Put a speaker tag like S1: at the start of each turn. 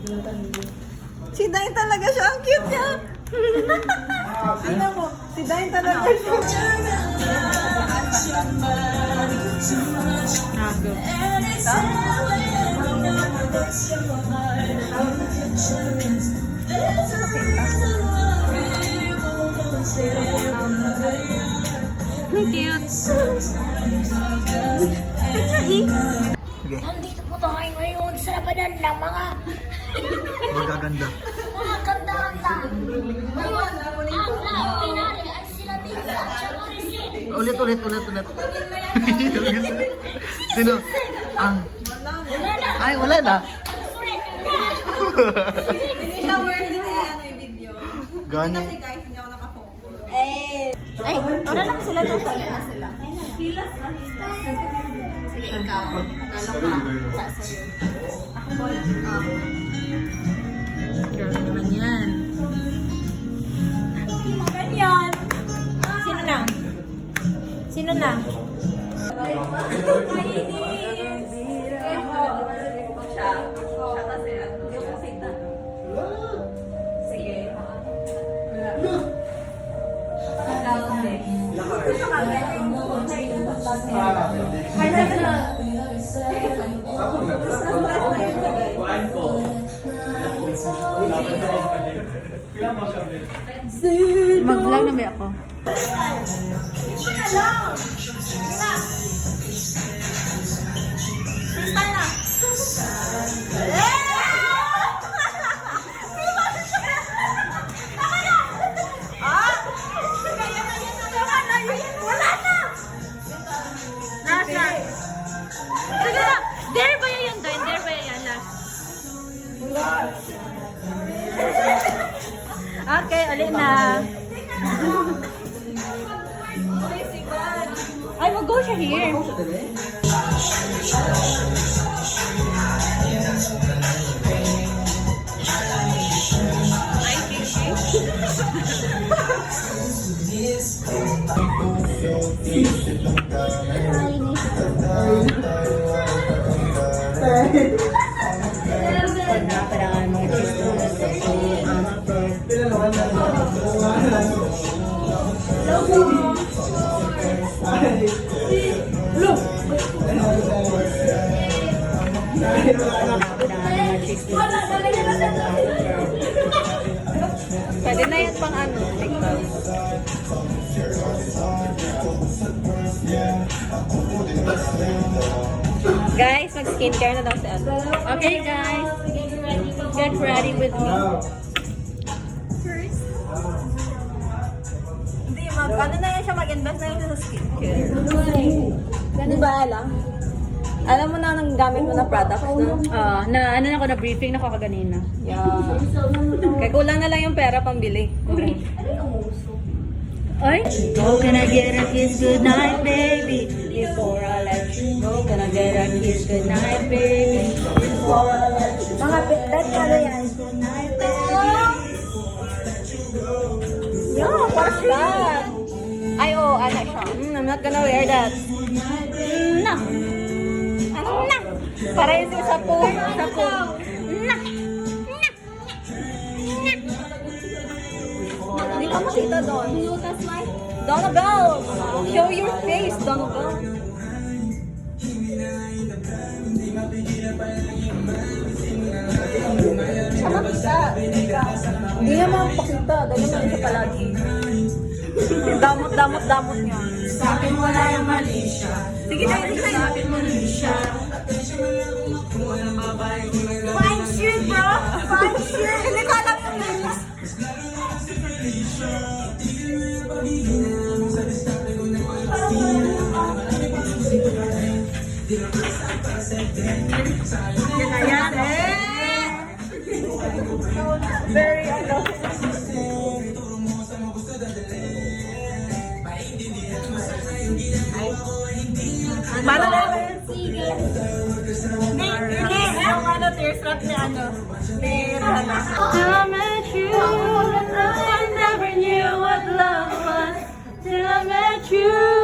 S1: Si Dain talaga siya. Ang cute niya. Tingnan mo. Si Dain talaga siya.
S2: Nago. Cute.
S3: Nandito po tayo ngayon sa labanan ng mga
S4: Magaganda.
S3: ganda-ganda. Ngayon, ang pinali ay sila Tita at saka Rizky.
S4: Ulit. Sino? Ang... Ay, wala na.
S1: Hindi siya worthy na yung video.
S4: Gani.
S1: Kasi guys, hindi ako nakafocus.
S2: Ay, wala lang sila doon.
S1: Wala na sila. Sige, ikaw. Talo ka. Sa'yo. Ako ball.
S2: Grabe naman yan.
S1: Ganyan. Sino na? Sino na?
S2: Mag-vlog na ba ako? Sige na! Dare ba yan doon? Dare ba yan? Okay, ulit na. Ay, mag-go siya here. Pwede na yan pang ano, TikTok. Guys, mag-skincare na daw si Ano. Okay, guys. Get ready with me. First,
S1: Hindi, ano na yan siya, mag-invest na yun sa skincare.
S2: Di ba alam?
S1: Alam mo na nang gamit mo na products na?
S2: Na ano na ako, na briefing na ako kaganina.
S1: Yeah. Kaya kulang na lang yung pera pambili.
S2: Oy? Oh, can I get a kiss goodnight, baby? Before I let you go, can I get a kiss goodnight, baby? Before I let you go.
S1: Mga that na yan.
S2: Goodnight, baby.
S1: Yeah, what's that? Ay, oh, ano siya? I'm not gonna wear that.
S2: No.
S1: Ano na? Para yung sa po. Sa po.
S2: No.
S1: Hindi ka makita doon. Donabelle! Show your face, Donabelle. Siya makita. Hindi niya makapakita. Dahil naman siya palagi. Damot niya.
S2: Sa akin wala yung mali siya.
S1: Sige na, sige na.
S2: Sa akin mali siya.
S1: Fine shoe, bro! Fine shoe! Hindi ko alam yung names. Yan, very ano. Paano na hindi, yung ano, tears rap ni ano, ni Rana.
S2: Till I met you, I never knew what love was. Till I met you.